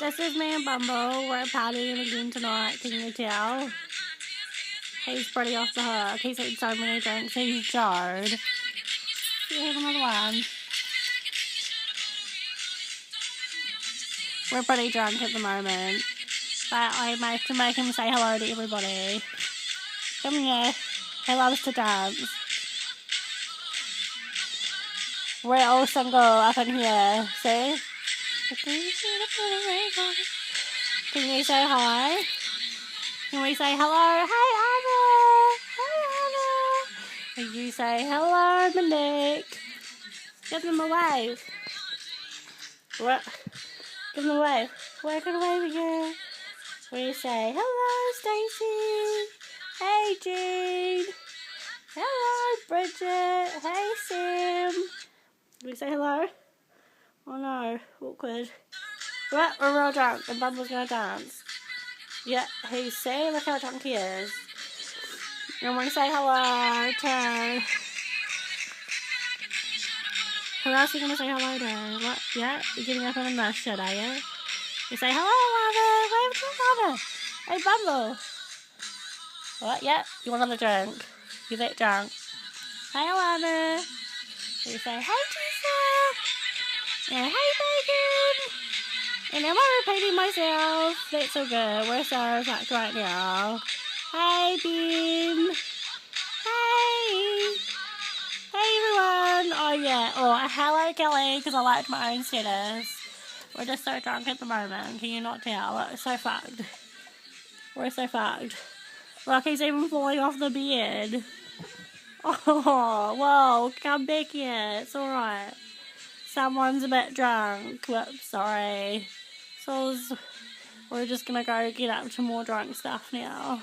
This is me and Bumble. We're partying again tonight, can you tell? He's pretty off the hook. He's eaten so many drinks, he's jarred. Here's another one. We're pretty drunk at the moment, but I have to make him say hello to everybody. Come here. He loves to dance. We're all single up in here, see? Can you say hi? Can we say hello? Hey, Anna! Hey, Anna! Can you say hello, Monique? Give them a wave. What? Give them a wave. Where can I wave again? We say hello, Stacey. Hey, Jean. Hello, Bridget. Hey, Sam. Can we say hello? Oh no, awkward. What? We're all drunk and Bumble's gonna dance. Yeah, he's saying look how drunk he is. And we say hello to... Who else are you gonna say hello to? What? Yeah? You're getting up on the shit, are you? You say hello, Lava! Wave to Lava! Hey, Bumble! What? Yeah? You want another drink? You're that drunk. Hey, Alana! You say, hey, Tessa! And hey, Megan! And am I repeating myself? That's so good. We're so fucked right now. Hey, Ben! Hey! Hey, everyone! Oh, yeah. Oh, hello, Kelly, because I liked my own status. We're just so drunk at the moment. Can you not tell? We're so fucked. We're so fucked. Look, he's even falling off the bed. Oh, whoa, come back here. It's alright. Someone's a bit drunk. Whoops, sorry. So we're just gonna go get up to more drunk stuff now.